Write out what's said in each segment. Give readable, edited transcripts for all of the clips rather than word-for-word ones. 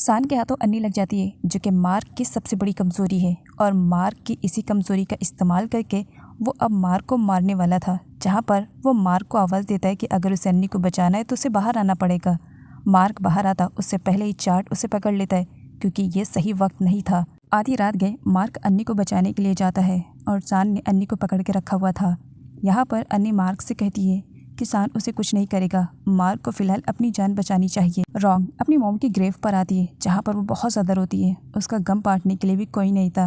सान के हाथों अन्नी लग जाती है, जो कि मार्क की सबसे बड़ी कमज़ोरी है। और मार्क की इसी कमज़ोरी का इस्तेमाल करके वो अब मार्क को मारने वाला था, जहाँ पर वो मार्क को आवाज़ देता है कि अगर उसे अन्नी को बचाना है तो उसे बाहर आना पड़ेगा। मार्क बाहर आता उससे पहले ही चार्ट उसे पकड़ लेता है, क्योंकि ये सही वक्त नहीं था। आधी रात गए मार्क अन्नी को बचाने के लिए जाता है और सान ने अन्नी को पकड़ के रखा हुआ था। यहाँ पर अन्नी मार्क से कहती है कि सान उसे कुछ नहीं करेगा, मार्क को फिलहाल अपनी जान बचानी चाहिए। रॉन्ग अपनी मॉम की ग्रेव पर आती है, जहाँ पर वो बहुत ज़्यादा रोती है। उसका गम बांटने के लिए भी कोई नहीं था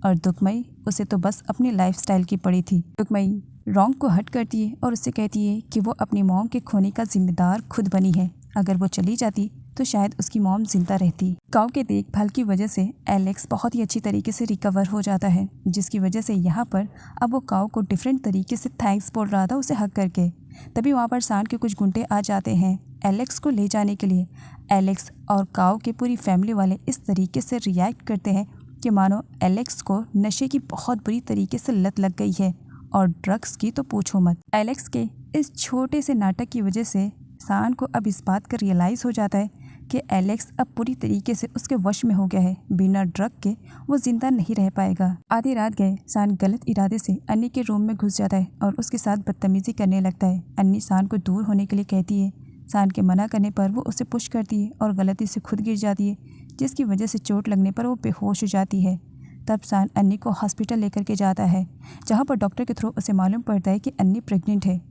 और दुखमई उसे तो बस अपनी लाइफस्टाइल की पड़ी थी। दुखमई रॉन्ग को हट करती है और उससे कहती है कि वो अपनी मॉम के खोने का जिम्मेदार खुद बनी है। अगर वो चली जाती तो शायद उसकी मॉम जिंदा रहती। काऊ के देखभाल की वजह से एलेक्स बहुत ही अच्छी तरीके से रिकवर हो जाता है, जिसकी वजह से यहाँ पर अब वो काऊ को डिफरेंट तरीके से थैंक्स बोल रहा था उसे हक करके। तभी वहाँ पर सान के कुछ गुंडे आ जाते हैं एलेक्स को ले जाने के लिए। एलेक्स और काऊ के पूरी फैमिली वाले इस तरीके से रिएक्ट करते हैं कि मानो एलेक्स को नशे की बहुत बुरी तरीके से लत लग गई है, और ड्रग्स की तो पूछो मत। एलेक्स के इस छोटे से नाटक की वजह से सान को अब इस बात का रियलाइज़ हो जाता है कि एलेक्स अब पूरी तरीके से उसके वश में हो गया है। बिना ड्रग के वो जिंदा नहीं रह पाएगा। आधी रात गए सान गलत इरादे से अन्नी के रूम में घुस जाता है और उसके साथ बदतमीजी करने लगता है। अन्नी सान को दूर होने के लिए कहती है। सान के मना करने पर वो उसे पुश करती है और गलती से खुद गिर जाती है, जिसकी वजह से चोट लगने पर वो बेहोश हो जाती है। तब सान अन्नी को हॉस्पिटल लेकर के जाता है, जहाँ पर डॉक्टर के थ्रू उसे मालूम पड़ता है कि अन्नी प्रेग्नेंट है।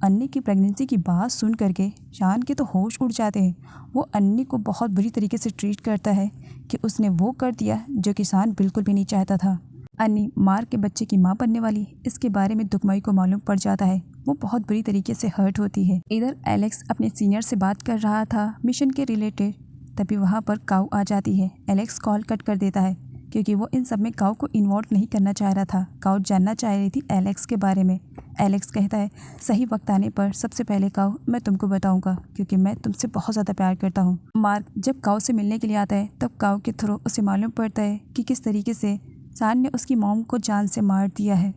अन्नी की प्रेगनेंसी की बात सुन करके शान के तो होश उड़ जाते हैं। वो अन्नी को बहुत बुरी तरीके से ट्रीट करता है कि उसने वो कर दिया जो कि शान बिल्कुल भी नहीं चाहता था। अन्नी मार्क के बच्चे की माँ बनने वाली, इसके बारे में दुखमई को मालूम पड़ जाता है। वो बहुत बुरी तरीके से हर्ट होती है। इधर एलेक्स अपने सीनियर से बात कर रहा था मिशन के रिलेटेड, तभी वहाँ पर काऊ आ जाती है। एलेक्स कॉल कट कर देता है क्योंकि वो इन सब में काऊ को इन्वॉल्व नहीं करना चाह रहा था। काऊ जानना चाह रही थी एलेक्स के बारे में। एलेक्स कहता है सही वक्त आने पर सबसे पहले काऊ मैं तुमको बताऊंगा, क्योंकि मैं तुमसे बहुत ज़्यादा प्यार करता हूँ। मार्क जब काऊ से मिलने के लिए आता है तब काऊ के थ्रू उसे मालूम पड़ता है कि किस तरीके से सान ने उसकी मॉम को जान से मार दिया है।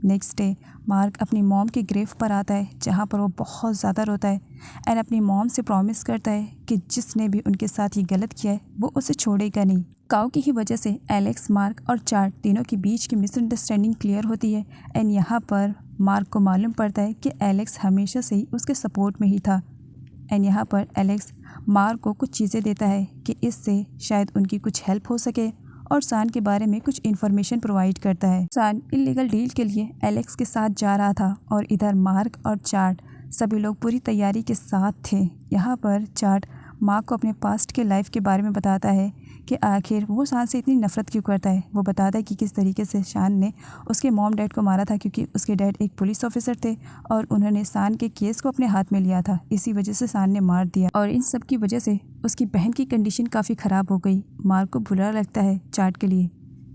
नेक्स्ट डे मार्क अपनी मॉम के ग्रेव पर आता है, जहाँ पर वो बहुत ज़्यादा रोता है एंड अपनी मॉम से प्रॉमिस करता है कि जिसने भी उनके साथ ये गलत किया है वो उसे छोड़ेगा नहीं। काऊ की ही वजह से एलेक्स, मार्क और चार्ट तीनों के बीच की मिसअंडरस्टैंडिंग क्लियर होती है एंड यहाँ पर मार्क को मालूम पड़ता है कि एलेक्स हमेशा से ही उसके सपोर्ट में ही था। एंड यहाँ पर एलेक्स मार्क को कुछ चीज़ें देता है कि इससे शायद उनकी कुछ हेल्प हो सके, और सान के बारे में कुछ इन्फॉर्मेशन प्रोवाइड करता है। सान इलीगल डील के लिए एलेक्स के साथ जा रहा था और इधर मार्क और चार्ट सभी लोग पूरी तैयारी के साथ थे। यहाँ पर चार्ट मार्क को अपने पास्ट के लाइफ के बारे में बताता है कि आखिर वो शान से इतनी नफरत क्यों करता है। वो बताता है कि किस तरीके से शान ने उसके मॉम डैड को मारा था, क्योंकि उसके डैड एक पुलिस ऑफिसर थे और उन्होंने शान के केस को अपने हाथ में लिया था। इसी वजह से शान ने मार दिया और इन सब की वजह से उसकी बहन की कंडीशन काफ़ी ख़राब हो गई। मार्क को बुरा लगता है चार्ट के लिए।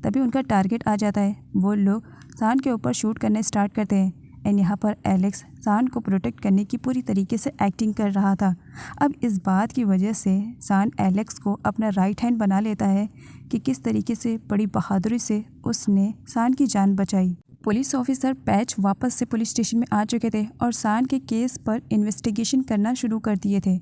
तभी उनका टारगेट आ जाता है। वो लोग शान के ऊपर शूट करने स्टार्ट करते हैं एंड यहाँ पर एलेक्स शान को प्रोटेक्ट करने की पूरी तरीके से एक्टिंग कर रहा था। अब इस बात की वजह से शान एलेक्स को अपना राइट हैंड बना लेता है कि किस तरीके से बड़ी बहादुरी से उसने शान की जान बचाई। पुलिस ऑफिसर पैच वापस से पुलिस स्टेशन में आ चुके थे और शान के केस पर इन्वेस्टिगेशन करना शुरू कर दिए थे,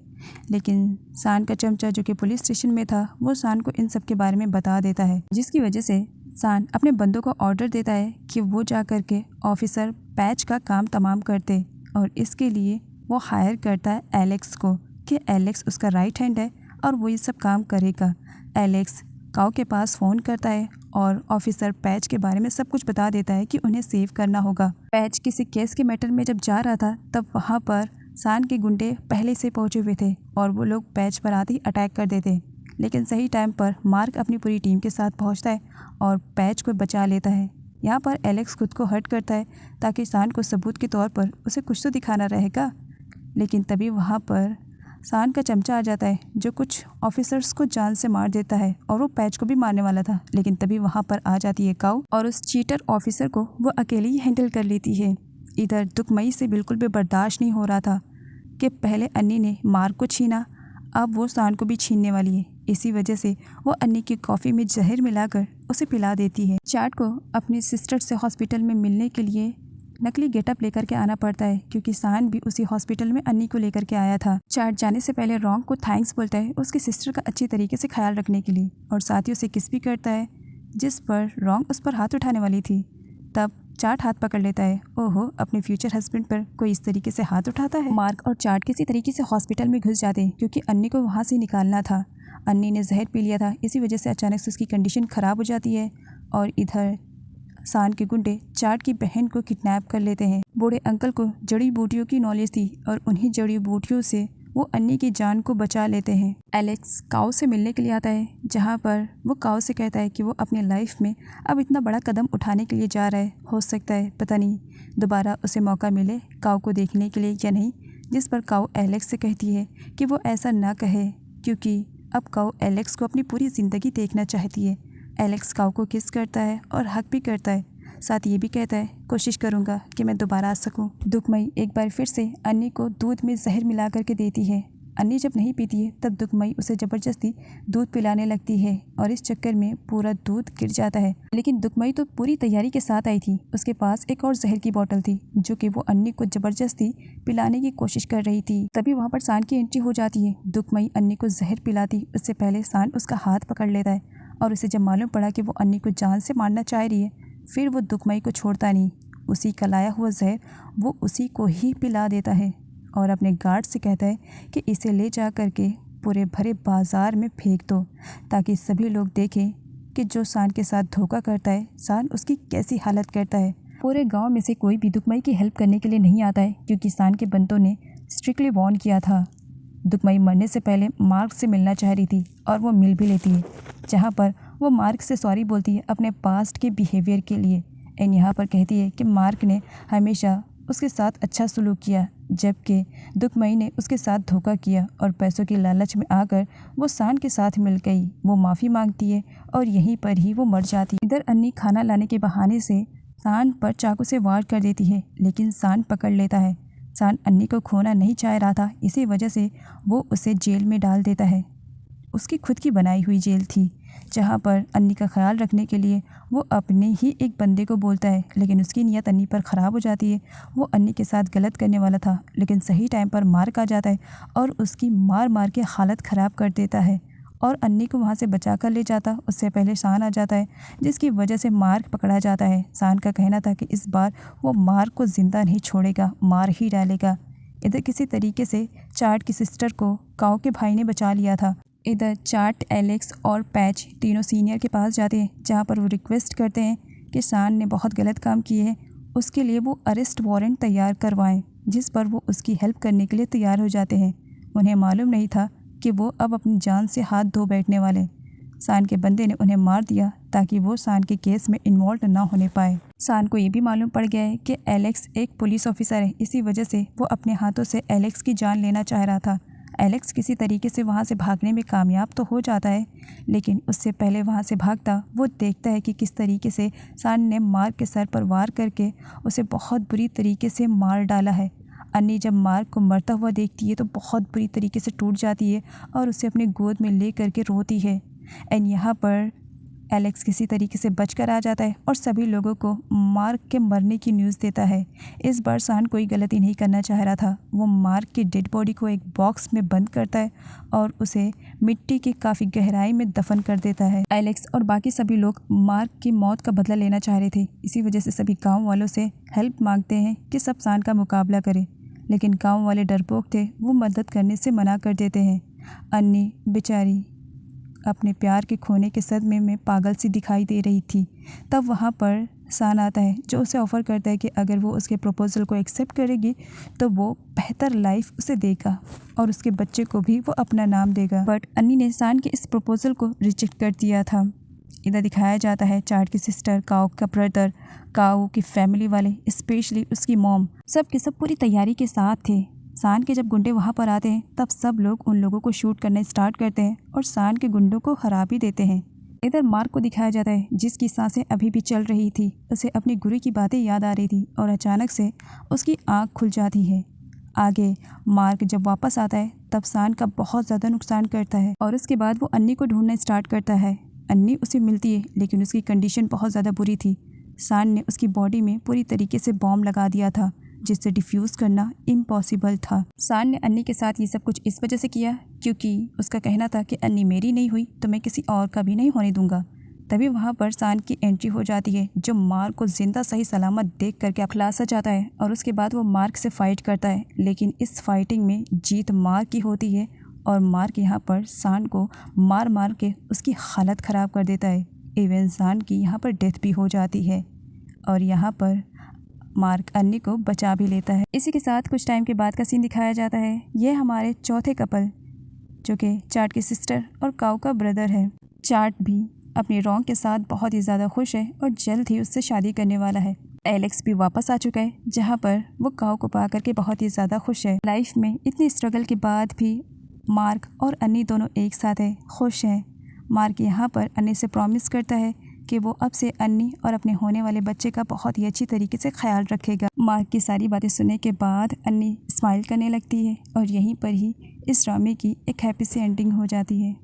लेकिन शान का चमचा जो कि पुलिस स्टेशन में था वो शान को इन सब के बारे में बता देता है, जिसकी वजह से शान अपने बंदों को ऑर्डर देता है कि वो जा कर के ऑफिसर पैच का काम तमाम करते, और इसके लिए वो हायर करता है एलेक्स को कि एलेक्स उसका राइट हैंड है और वो ये सब काम करेगा। एलेक्स काऊ के पास फ़ोन करता है और ऑफिसर पैच के बारे में सब कुछ बता देता है कि उन्हें सेव करना होगा। पैच किसी केस के मैटर में जब जा रहा था तब वहाँ पर शान के गुंडे पहले से पहुँचे हुए थे और वो लोग पैच पर आते ही अटैक कर देते, लेकिन सही टाइम पर मार्क अपनी पूरी टीम के साथ पहुँचता है और पैच को बचा लेता है। यहाँ पर एलेक्स खुद को हर्ट करता है ताकि शान को सबूत के तौर पर उसे कुछ तो दिखाना रहेगा, लेकिन तभी वहाँ पर शान का चमचा आ जाता है जो कुछ ऑफिसर्स को जान से मार देता है और वो पैच को भी मारने वाला था, लेकिन तभी वहाँ पर आ जाती है काऊ और उस चीटर ऑफिसर को वो अकेले ही हैंडल कर लेती है। इधर दुखमई से बिल्कुल भी बर्दाश्त नहीं हो रहा था कि पहले अन्नी ने मार्क को छीना, अब वो शान को भी छीनने वाली है। इसी वजह से वो अन्नी की कॉफ़ी में जहर मिलाकर उसे पिला देती है। चार्ट को अपनी सिस्टर से हॉस्पिटल में मिलने के लिए नकली गेटअप लेकर के आना पड़ता है क्योंकि सान भी उसी हॉस्पिटल में अन्नी को लेकर के आया था। चार्ट जाने से पहले रॉन्ग को थैंक्स बोलता है उसकी सिस्टर का अच्छी तरीके से ख्याल रखने के लिए और साथ ही उसे किस भी करता है, जिस पर रॉन्ग उस पर हाथ उठाने वाली थी। तब चार्ट हाथ पकड़ लेता है। ओहो, अपने फ्यूचर हस्बैंड पर कोई इस तरीके से हाथ उठाता है। मार्क और चार्ट किसी तरीके से हॉस्पिटल में घुस जाते हैं क्योंकि अन्नी को वहाँ से निकालना था। अन्नी ने जहर पी लिया था, इसी वजह से अचानक से उसकी कंडीशन ख़राब हो जाती है और इधर सान के गुंडे चार्ट की बहन को किडनैप कर लेते हैं। बूढ़े अंकल को जड़ी बूटियों की नॉलेज थी और उन्हीं जड़ी बूटियों से वो अन्नी की जान को बचा लेते हैं। एलेक्स काऊ से मिलने के लिए आता है, जहाँ पर वो काऊ से कहता है कि वो अपने लाइफ में अब इतना बड़ा कदम उठाने के लिए जा रहा है। हो सकता है पता नहीं दोबारा उसे मौका मिले काऊ को देखने के लिए या नहीं, जिस पर काऊ एलेक्स से कहती है कि वो ऐसा ना कहे क्योंकि अब काऊ एलेक्स को अपनी पूरी ज़िंदगी देखना चाहती है। एलेक्स काऊ को किस करता है और हक भी करता है, साथ ये भी कहता है कोशिश करूँगा कि मैं दोबारा आ सकूँ। दुखमई एक बार फिर से अन्नी को दूध में जहर मिला करके देती है। अन्नी जब नहीं पीती है तब दुखमई उसे ज़बरदस्ती दूध पिलाने लगती है और इस चक्कर में पूरा दूध गिर जाता है। लेकिन दुखमई तो पूरी तैयारी के साथ आई थी, उसके पास एक और जहर की बोतल थी जो कि वो अन्नी को ज़बरदस्ती पिलाने की कोशिश कर रही थी। तभी वहाँ पर सान की एंट्री हो जाती है। दुखमई अन्नी को जहर पिलाती उससे पहले सान उसका हाथ पकड़ लेता है और उसे जब मालूम पड़ा कि वो अन्नी को जान से मारना चाह रही है, फिर वो दुखमई को छोड़ता नहीं। उसी का लाया हुआ जहर वो उसी को ही पिला देता है और अपने गार्ड से कहता है कि इसे ले जा कर के पूरे भरे बाज़ार में फेंक दो ताकि सभी लोग देखें कि जो सान के साथ धोखा करता है सान उसकी कैसी हालत करता है। पूरे गांव में से कोई भी दुखमई की हेल्प करने के लिए नहीं आता है क्योंकि सान के बंदों ने स्ट्रिक्टली वार्न किया था। दुखमई मरने से पहले मार्क से मिलना चाह रही थी और वो मिल भी लेती है, जहाँ पर वो मार्क से सॉरी बोलती है अपने पास्ट के बिहेवियर के लिए एंड यहाँ पर कहती है कि मार्क ने हमेशा उसके साथ अच्छा सलूक किया जबकि दुखमई ने उसके साथ धोखा किया और पैसों की लालच में आकर वो सान के साथ मिल गई। वो माफ़ी मांगती है और यहीं पर ही वो मर जाती है। इधर अन्नी खाना लाने के बहाने से सान पर चाकू से वार कर देती है लेकिन सान पकड़ लेता है। सान अन्नी को खोना नहीं चाह रहा था, इसी वजह से वो उसे जेल में डाल देता है। उसकी खुद की बनाई हुई जेल थी जहाँ पर अन्नी का ख्याल रखने के लिए वो अपने ही एक बंदे को बोलता है, लेकिन उसकी नीयत अन्नी पर ख़राब हो जाती है। वो अन्नी के साथ गलत करने वाला था लेकिन सही टाइम पर मार्क आ जाता है और उसकी मार मार के हालत ख़राब कर देता है और अन्नी को वहाँ से बचा कर ले जाता। उससे पहले सान आ जाता है जिसकी वजह से मार्क पकड़ा जाता है। सान का कहना था कि इस बार वो मार्क को ज़िंदा नहीं छोड़ेगा, मार ही डालेगा। इधर किसी तरीके से चार्ट की सिस्टर को काऊ के भाई ने बचा लिया था। इधर चार्ट, एलेक्स और पैच तीनों सीनियर के पास जाते हैं जहाँ पर वो रिक्वेस्ट करते हैं कि सान ने बहुत गलत काम किए हैं, उसके लिए वो अरेस्ट वारंट तैयार करवाएं, जिस पर वो उसकी हेल्प करने के लिए तैयार हो जाते हैं। उन्हें मालूम नहीं था कि वो अब अपनी जान से हाथ धो बैठने वाले। सान के बंदे ने उन्हें मार दिया ताकि वो सान के केस में इन्वॉल्व ना होने पाए। सान को ये भी मालूम पड़ गया है कि एलेक्स एक पुलिस ऑफिसर है, इसी वजह से वो अपने हाथों से एलेक्स की जान लेना चाह रहा था। एलेक्स किसी तरीके से वहाँ से भागने में कामयाब तो हो जाता है, लेकिन उससे पहले वहाँ से भागता वो देखता है कि किस तरीके से सान ने मार्क के सर पर वार करके उसे बहुत बुरी तरीके से मार डाला है। अन्नी जब मार्क को मरता हुआ देखती है तो बहुत बुरी तरीके से टूट जाती है और उसे अपने गोद में ले करके रोती है। एंड यहाँ पर एलेक्स किसी तरीके से बचकर आ जाता है और सभी लोगों को मार्क के मरने की न्यूज़ देता है। इस बार सान कोई गलती नहीं करना चाह रहा था। वो मार्क की डेड बॉडी को एक बॉक्स में बंद करता है और उसे मिट्टी की काफ़ी गहराई में दफन कर देता है। एलेक्स और बाकी सभी लोग मार्क की मौत का बदला लेना चाह रहे थे, इसी वजह से सभी गाँव वालों से हेल्प मांगते हैं कि सब सान का मुकाबला करें, लेकिन गाँव वाले डरपोक थे, वो मदद करने से मना कर देते हैं। अन्नी बेचारी अपने प्यार के खोने के सदमे में पागल सी दिखाई दे रही थी। तब वहाँ पर सान आता है जो उसे ऑफ़र करता है कि अगर वो उसके प्रपोज़ल को एक्सेप्ट करेगी तो वो बेहतर लाइफ उसे देगा और उसके बच्चे को भी वो अपना नाम देगा। बट अन्नी ने सान के इस प्रपोज़ल को रिजेक्ट कर दिया था। इधर दिखाया जाता है चार्ट की सिस्टर, काऊ का ब्रदर, काऊ की फैमिली वाले, स्पेशली उसकी मॉम, सब के सब पूरी तैयारी के साथ थे। सान के जब गुंडे वहाँ पर आते हैं तब सब लोग उन लोगों को शूट करना स्टार्ट करते हैं और सान के गुंडों को हरा भी देते हैं। इधर मार्क को दिखाया जाता है जिसकी सांसें अभी भी चल रही थी। उसे अपनी गुरु की बातें याद आ रही थी और अचानक से उसकी आँख खुल जाती है। आगे मार्क जब वापस आता है तब सान का बहुत ज़्यादा नुकसान करता है और उसके बाद वो अन्नी को ढूंढना स्टार्ट करता है। अन्नी उसे मिलती है लेकिन उसकी कंडीशन बहुत ज़्यादा बुरी थी। सान ने उसकी बॉडी में पूरी तरीके से बॉम्ब लगा दिया था, जिससे डिफ्यूज़ करना इम्पॉसिबल था। सान ने अन्नी के साथ ये सब कुछ इस वजह से किया क्योंकि उसका कहना था कि अन्नी मेरी नहीं हुई तो मैं किसी और का भी नहीं होने दूंगा। तभी वहाँ पर सान की एंट्री हो जाती है, जो मार्क को जिंदा सही सलामत देख करके खलासा जाता है और उसके बाद वो मार्क से फाइट करता है। लेकिन इस फाइटिंग में जीत मार्क की होती है और मार्क यहाँ पर सान को मार मार के उसकी हालत ख़राब कर देता है। इवन सान की यहाँ पर डेथ भी हो जाती है और यहाँ पर मार्क अन्नी को बचा भी लेता है। इसी के साथ कुछ टाइम के बाद का सीन दिखाया जाता है। ये हमारे चौथे कपल जो कि चार्ट की सिस्टर और काऊ का ब्रदर है। चार्ट भी अपनी रॉन्ग के साथ बहुत ही ज़्यादा खुश है और जल्द ही उससे शादी करने वाला है। एलेक्स भी वापस आ चुका है, जहाँ पर वो काऊ को पा करके बहुत ही ज़्यादा खुश है। लाइफ में इतनी स्ट्रगल के बाद भी मार्क और अन्नी दोनों एक साथ है, खुश हैं। मार्क यहाँ पर अन्नी से प्रॉमिस करता है कि वो अब से अन्नी और अपने होने वाले बच्चे का बहुत ही अच्छी तरीके से ख्याल रखेगा। मार्क की सारी बातें सुनने के बाद अन्नी स्माइल करने लगती है और यहीं पर ही इस ड्रामे की एक हैप्पी सी एंडिंग हो जाती है।